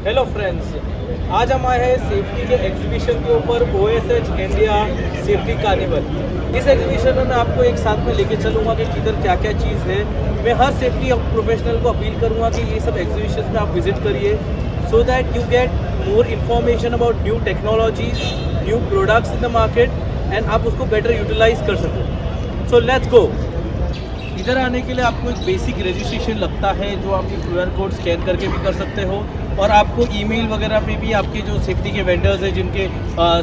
Hello friends, आज हम आए हैं सेफ्टी के एग्जीबिशन के ऊपर OSH इंडिया सेफ्टी कार्निवल। इस एग्जीबिशन में मैं आपको एक साथ में लेके चलूँगा कि किधर क्या क्या चीज़ है। मैं हर सेफ्टी प्रोफेशनल को अपील करूँगा कि ये सब एग्जीबिशन में आप विजिट करिए, so that you get more information about new technologies, new products in the market and आप उसको बेटर यूटिलाइज कर सको। So let's go. इधर आने के लिए आपको एक बेसिक रजिस्ट्रेशन लगता है, जो आप QR कोड स्कैन करके भी कर सकते हो, और आपको ईमेल वगैरह पे भी आपके जो सेफ्टी के वेंडर्स हैं जिनके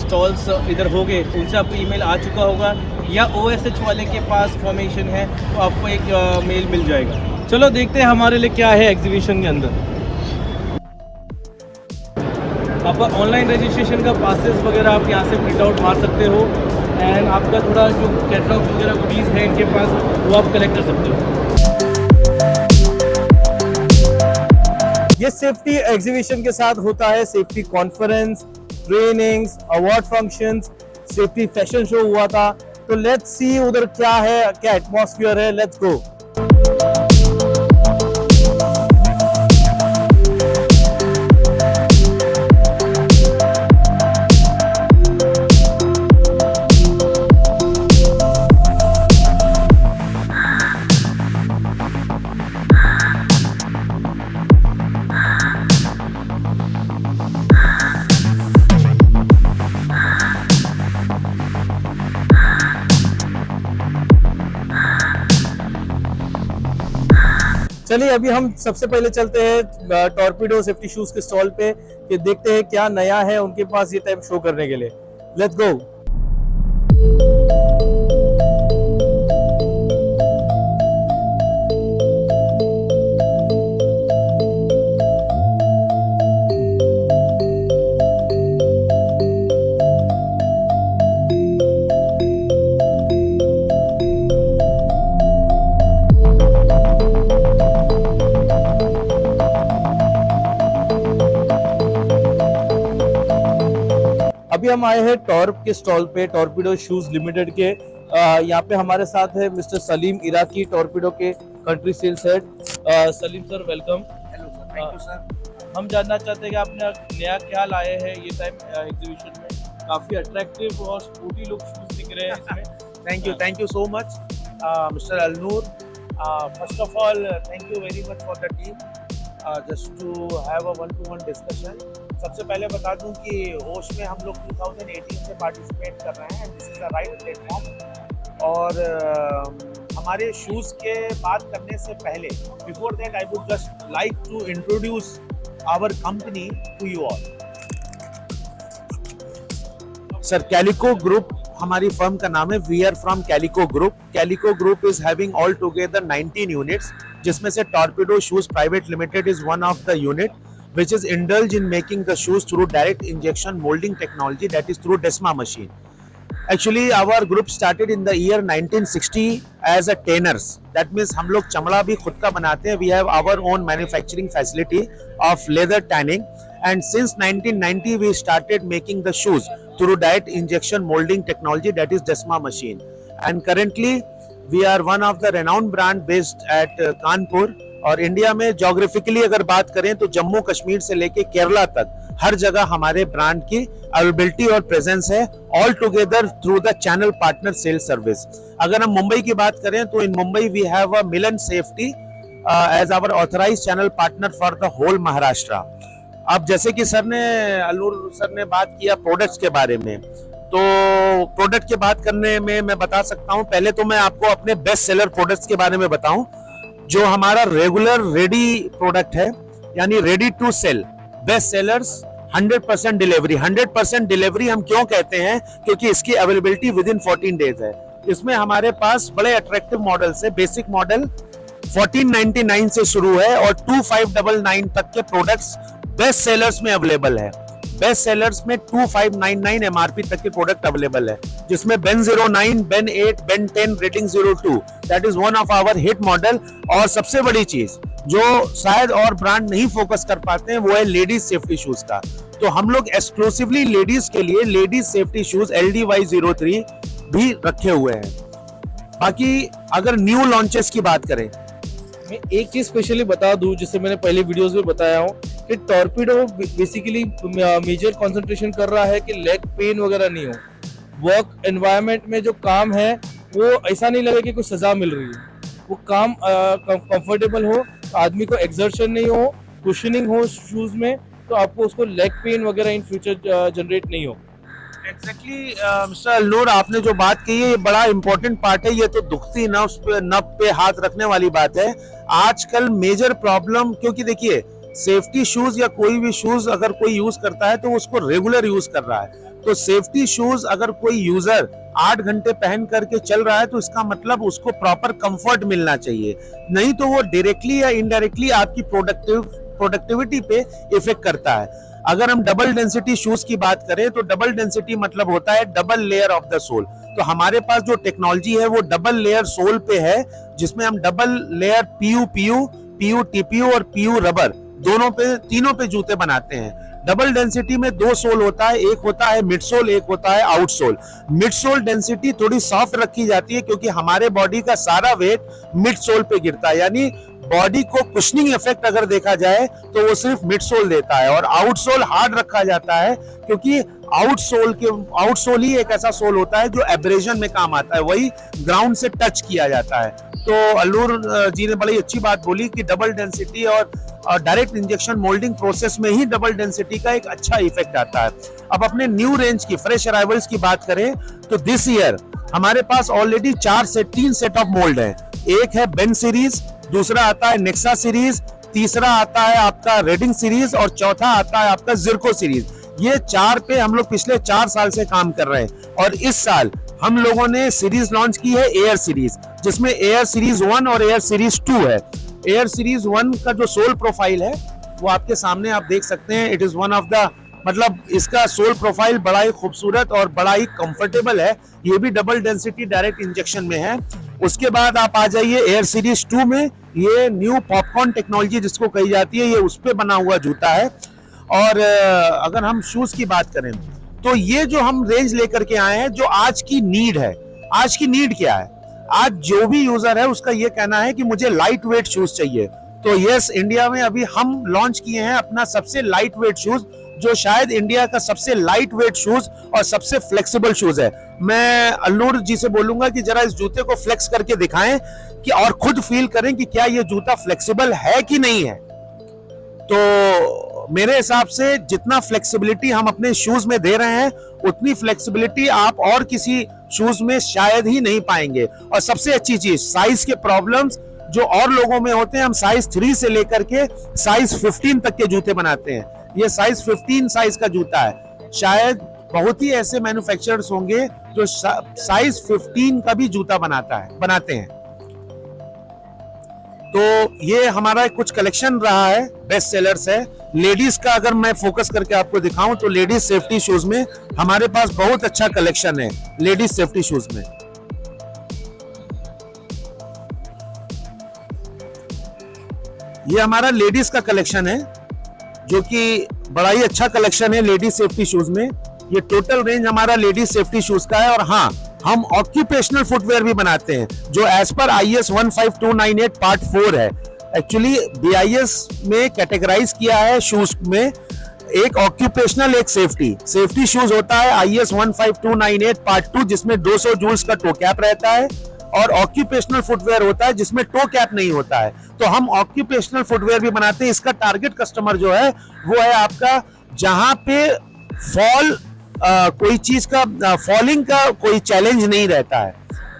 स्टॉल्स इधर होंगे उनसे आपको ईमेल आ चुका होगा, या OSH वाले के पास फॉर्मेशन है तो आपको एक मेल मिल जाएगा। चलो देखते हैं हमारे लिए क्या है एग्जीबिशन के अंदर। आप ऑनलाइन रजिस्ट्रेशन का पासेस वगैरह आप यहाँ से प्रिंट आउट मार सकते हो, एंड आपका थोड़ा जो कैटलॉग वगैरह गुडीज़ है इनके पास वो आप कलेक्ट कर सकते हो। ये सेफ्टी एग्जीबिशन के साथ होता है safety conference, trainings, award functions, safety fashion show हुआ था। तो लेट्स सी उधर क्या है, क्या एटमॉस्फेयर है। Let's go. चलिए अभी हम सबसे पहले चलते हैं टॉर्पीडो सेफ्टी शूज के स्टॉल पे, कि देखते हैं क्या नया है उनके पास ये टाइम शो करने के लिए। Let's go. अभी हम आए हैं टॉर्प के स्टॉल पे, टॉर्पीडो शूज लिमिटेड के। यहाँ पे हमारे साथ है मिस्टर सलीम इराकी, टॉर्पीडो के country sales head. Salim sir, welcome. Hello sir, thank you sir. हम जानना चाहते हैं कि आपने नया क्या लाए हैं ये टाइम एग्जीबिशन में। काफी अट्रैक्टिव और स्पोर्टी लुक शूज दिख रहे हैं इसमें। Thank you so much, Mr. Alnoor. First of all, thank you very much for the team. Just to have a one-to-one discussion. सबसे पहले बता दूं कि होश में हम लोग 2018 से पार्टिसिपेट कर रहे हैं, this is the right platform. और हमारे शूज़ के बात करने से पहले, before that I would just like to introduce our company to you all. Sir, Calico group हमारी फर्म का नाम है। We are from Calico group. Calico group is having all together 19 units, जिसमें से Torpedo shoes private limited is one of the unit which is indulged in making the shoes through direct injection molding technology, that is through DESMA machine. Actually our group started in the year 1960 as a tanners. That means हम लोग चमड़ा भी खुद का बनाते हैं। We have our own manufacturing facility of leather tanning, and since 1990 we started making the shoes through direct injection molding technology, that is DESMA machine. And currently we are one of the renowned brand based at Kanpur. और India में geographically अगर बात करें तो जम्मू कश्मीर से लेके केरला तक हर जगह हमारे ब्रांड की अवेलेबिलिटी और प्रेजेंस है, all together through the channel partner sales service. अगर हम मुंबई की बात करें तो in Mumbai we have a Milan Safety as our authorised channel partner for the whole Maharashtra. अब जैसे कि सर ने, अलूर सर ने बात किया प्रोडक्ट्स के बारे में, तो प्रोडक्ट की बात करने में मैं बता सकता हूं। पहले तो मैं आपको अपने बेस्ट सेलर प्रोडक्ट्स के बारे में बताऊं। जो हमारा रेगुलर रेडी प्रोडक्ट है, यानी ready to sell best sellers, 100% delivery. 100% delivery हम क्यों कहते हैं? क्योंकि इसकी अवेलेबिलिटी विद इन 14 डेज है। इसमें हमारे पास बड़े अट्रैक्टिव मॉडल्स है। बेसिक मॉडल 1499 से शुरू है और 2599 तक के प्रोडक्ट्स बेस्ट सेलर्स में अवेलेबल है। बेस्ट सेलर्स में 2599 एमआरपी तक के प्रोडक्ट अवेलेबल है, जिसमें बेन 09, बेन 8, बेन 10, rating 02, that is one of our hit model. और सबसे बड़ी चीज जो शायद और ब्रांड नहीं फोकस कर पाते हैं, वो है लेडीज सेफ्टी शूज का। तो हम लोग एक्सक्लूसिवली लेडीज के लिए लेडीज सेफ्टी शूज LDY03 भी रखे हुए हैं। बाकी अगर न्यू लॉन्चेस की बात करें, मैं एक चीज स्पेशली बता दूं, जिससे मैंने पहले वीडियोस में बताया हूँ कि टॉर्पीडो बेसिकली मेजर कंसंट्रेशन कर रहा है कि लेग पेन वगैरह नहीं हो। वर्क एनवायरनमेंट में जो काम है वो ऐसा नहीं लगे कि कुछ सजा मिल रही है, वो काम कंफर्टेबल हो, आदमी को एक्सर्शन नहीं हो, कुशनिंग हो शूज में, तो आपको उसको लेग पेन वगैरह इन फ्यूचर जनरेट नहीं हो। एग्जैक्टली मिस्टर अल्लूर, आपने जो बात कही है ये बड़ा इंपॉर्टेंट पार्ट है। ये तो दुखती नब पे हाथ रखने वाली बात है। आजकल मेजर प्रॉब्लम, क्योंकि देखिए सेफ्टी शूज या कोई भी शूज अगर कोई यूज करता है तो उसको रेगुलर यूज कर रहा है। तो सेफ्टी शूज अगर कोई यूजर 8 घंटे पहन करके चल रहा है तो इसका मतलब उसको प्रॉपर कंफर्ट मिलना चाहिए, नहीं तो वो डायरेक्टली या इनडायरेक्टली आपकी प्रोडक्टिविटी पे इफेक्ट करता है। अगर हम डबल डेंसिटी शूज की बात करें तो डबल डेंसिटी मतलब होता है double layer of the sole. तो हमारे पास जो टेक्नोलॉजी है वो डबल लेयर सोल पे है, जिसमें हम डबल लेयर पीयू टीपीयू और पीयू रबर तीनों पे जूते बनाते हैं। डबल डेंसिटी में 2 सोल होता है, एक होता है मिड सोल, एक होता है out sole. Mid sole density थोड़ी सॉफ्ट रखी जाती है क्योंकि हमारे बॉडी का सारा वेट मिड सोल पे गिरता है, यानी बॉडी को कुशनिंग इफेक्ट अगर देखा जाए तो वो सिर्फ मिड सोल देता है। और आउट सोल हार्ड रखा जाता है क्योंकि आउट सोल ही एक ऐसा सोल होता है जो एब्रेजन में काम आता है, वही ग्राउंड से टच किया जाता है। तो अल्लूर जी ने बड़ी अच्छी बात बोली कि डबल डेंसिटी और डायरेक्ट इंजेक्शन मोल्डिंग प्रोसेस में ही डबल डेंसिटी का एक अच्छा इफेक्ट आता है। अब अपने न्यू रेंज की फ्रेश अराइवल्स की बात करें तो दिस ईयर हमारे पास ऑलरेडी 3 सेट ऑफ मोल्ड है। एक है बेन सीरीज, दूसरा आता है नेक्सा सीरीज, तीसरा आता है आपका रेडिंग सीरीज और चौथा आता है आपका जिर्को सीरीज। ये 4 पे हम लोग पिछले 4 साल से काम कर रहे हैं और इस साल हम लोगों ने सीरीज लॉन्च की है एयर सीरीज, जिसमें एयर सीरीज 1 और एयर सीरीज 2 है। एयर सीरीज 1 का जो सोल प्रोफाइल है वो आपके सामने आप देख सकते हैं। It is one of the, मतलब इसका सोल प्रोफाइल बड़ा ही खूबसूरत और बड़ा ही कंफर्टेबल है। ये भी डबल डेंसिटी डायरेक्ट इंजेक्शन में है। उसके बाद आप आ जाइए एयर सीरीज 2 में, ये न्यू पॉपकॉर्न टेक्नोलॉजी जिसको कही जाती है, ये उस पे बना हुआ जूता है। और अगर हम शूज की बात करें तो ये जो हम रेंज लेकर के आए हैं, जो आज की नीड है, आज की नीड क्या है, आज जो भी यूजर है उसका ये कहना है कि मुझे लाइट वेट शूज चाहिए। तो यस, इंडिया में अभी हम लॉन्च किए हैं अपना सबसे लाइट वेट शूज, जो शायद इंडिया का सबसे लाइट वेट शूज और सबसे फ्लेक्सिबल शूज है। मैं अल्लूर जी से बोलूंगा कि जरा इस जूते को फ्लेक्स करके दिखाएं कि और खुद फील करें कि क्या ये जूता फ्लेक्सिबल है कि नहीं है। तो मेरे हिसाब से जितना फ्लेक्सिबिलिटी हम अपने शूज में दे रहे हैं उतनी फ्लेक्सिबिलिटी आप और किसी शूज में शायद ही नहीं पाएंगे। और सबसे अच्छी चीज, साइज के प्रॉब्लम्स जो और लोगों में होते हैं, हम साइज 3 से लेकर के साइज 15 तक के जूते बनाते हैं। ये साइज 15 साइज का जूता है। शायद बहुत ही ऐसे मैन्युफैक्चरर्स होंगे जो साइज 15 का भी जूता बनाते हैं। तो ये हमारा कुछ कलेक्शन रहा है, बेस्ट सेलर्स है। लेडीज का अगर मैं फोकस करके आपको दिखाऊं तो लेडीज सेफ्टी शूज में हमारे पास बहुत अच्छा कलेक्शन है। लेडीज सेफ्टी शूज में ये हमारा लेडीज का कलेक्शन है, जो कि बड़ा ही अच्छा कलेक्शन है लेडीज सेफ्टी शूज में। ये टोटल रेंज हमारा लेडीज सेफ्टी शूज का है। और हाँ, हम ऑक्यूपेशनल फुटवेयर भी बनाते हैं जो एज पर IS 15298 पार्ट 4 है। एक्चुअली BIS में कैटेगराइज किया है शूज में, एक ऑक्यूपेशनल एक सेफ्टी शूज होता है IS 15298 पार्ट 2 जिसमें 200 जूल्स का टो कैप रहता है, और ऑक्यूपेशनल फुटवेयर होता है जिसमें टो कैप नहीं होता है। तो हम ऑक्यूपेशनल फुटवेयर भी बनाते हैं। इसका टारगेट कस्टमर जो है वो है आपका जहां पे फॉल कोई चीज का फॉलिंग का कोई चैलेंज नहीं रहता है,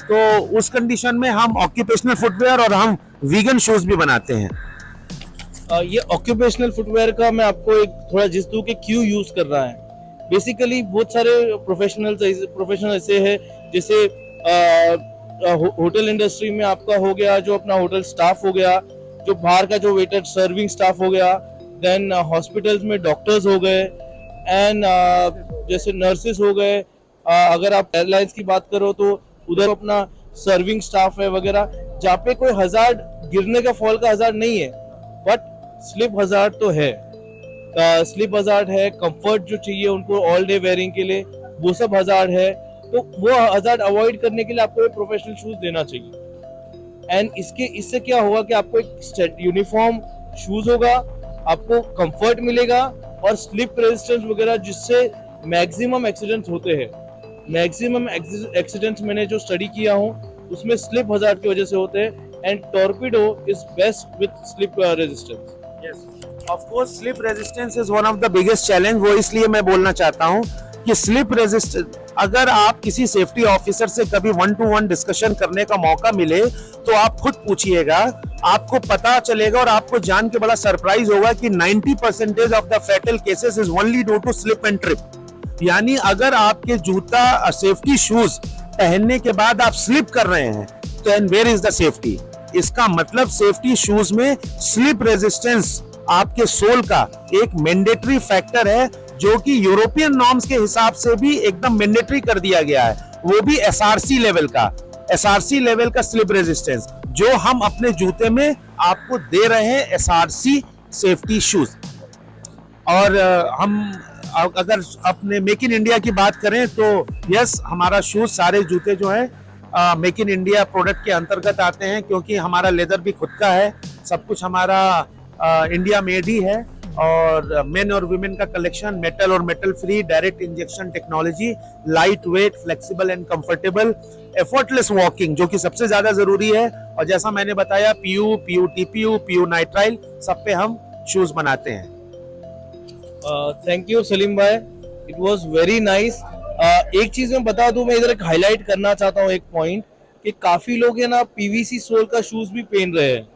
तो उस कंडीशन में हम ऑक्यूपेशनल फुटवेयर और हम वीगन शूज भी बनाते हैं। ये ऑक्यूपेशनल फुटवेयर का मैं आपको एक थोड़ा जिस दूं कि क्यों यूज कर रहा है। बेसिकली बहुत सारे प्रोफेशनल ऐसे हैं, जैसे होटल इंडस्ट्री में आपका हो गया जो अपना होटल स्टाफ हो गया, जो बाहर का जो वेटर सर्विंग स्टाफ हो गया, देन हॉस्पिटल्स में डॉक्टर्स हो गए, एंड जैसे नर्सेस हो गए। अगर आप एयरलाइंस की बात करो तो उधर अपना सर्विंग स्टाफ है वगैरह, जहाँ पे कोई हजार्ड, गिरने का फॉल का हजार्ड नहीं है, बट स्लिप हजार्ड तो है। स्लिप हजार्ड है, कंफर्ट जो चाहिए उनको ऑल डे वेयरिंग के लिए वो सब हजार्ड है। तो वो हजार्ड अवॉइड करने के लिए आपको एक प्रोफेशनल शूज देना चाहिए। एंड इससे क्या होगा कि आपको एक यूनिफॉर्म शूज होगा, आपको कंफर्ट मिलेगा और स्लिप रेजिस्टेंस वगैरह, जिससे मैक्सिमम एक्सीडेंट्स होते हैं। मैक्सिमम एक्सीडेंट्स मैंने जो स्टडी किया हूँ उसमें स्लिप हजार्ड की वजह से होते हैं, and torpedo is best with slip resistance. Of course slip resistance is one of the biggest challenge. वो इसलिए मैं बोलना चाहता हूँ कि स्लिप रेजिस्टेंस, अगर आप किसी सेफ्टी ऑफिसर से कभी 1-to-1 डिस्कशन करने का मौका मिले तो आप खुद पूछिएगा, आपको पता चलेगा और आपको जान के बड़ा सरप्राइज होगा कि 90% of the fatal cases is only due to slip and trip. यानी अगर आपके जूता सेफ्टी शूज पहनने के बाद आप स्लिप कर रहे हैं तो and where is the safety. इसका मतलब सेफ्टी शूज में स्लिप रेजिस्टेंस आपके सोल का एक मैंडेटरी फैक्टर है, जो कि यूरोपियन नॉर्म्स के हिसाब से भी एकदम मैंडेटरी कर दिया गया है, वो भी एसआरसी लेवल का स्लिप रेजिस्टेंस जो हम अपने जूते में आपको दे रहे हैं, एसआरसी सेफ्टी शूज। और हम अगर अपने मेक इन इंडिया की बात करें तो यस, हमारा शूज सारे जूते जो है मेक इन इंडिया प्रोडक्ट के अंतर्गत आते हैं, क्योंकि हमारा लेदर भी खुद का है, सब कुछ हमारा इंडिया मेड ही है। और मेन और वुमेन का कलेक्शन मेटल और metal free, direct injection technology, light weight, flexible and comfortable, effortless walking जो कि सबसे ज्यादा जरूरी है। और जैसा मैंने बताया PU, PU TPU, PU nitrile, सब पे हम शूज बनाते हैं। थैंक यू सलीम भाई, इट वाज वेरी नाइस। एक चीज मैं बता दूं, मैं इधर एक हाईलाइट करना चाहता हूँ एक पॉइंट, कि काफी लोग है ना पीवीसी सोल का शूज भी पहन रहे हैं।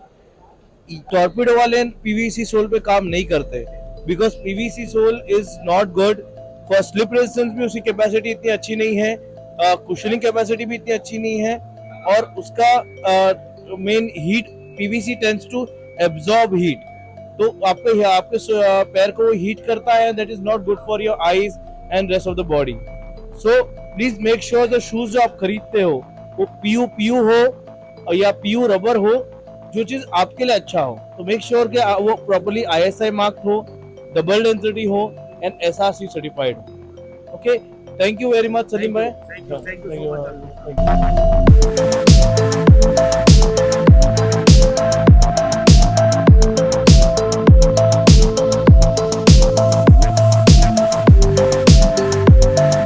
टॉर्पीडो वाले पीवीसी सोल पे काम नहीं करते, because PVC sole is not good for slip resistance. भी उसकी कैपेसिटी इतनी अच्छी नहीं है, कुशनिंग कैपेसिटी भी इतनी अच्छी नहीं है, और उसका main heat, PVC tends to absorb heat, तो आपके पैर को हीट करता है, that is not good for your eyes and rest of the body. So please make sure the shoes जो आप खरीदते हो वो पीयू हो या पीयू रबर हो, जो चीज आपके लिए अच्छा हो, तो मेक श्योर कि वो प्रॉपर्ली ISI मार्क्ड हो, डबल डेंसिटी हो एंड SRC सर्टिफाइड हो। Okay, thank you very much Salim भाई। Thank you.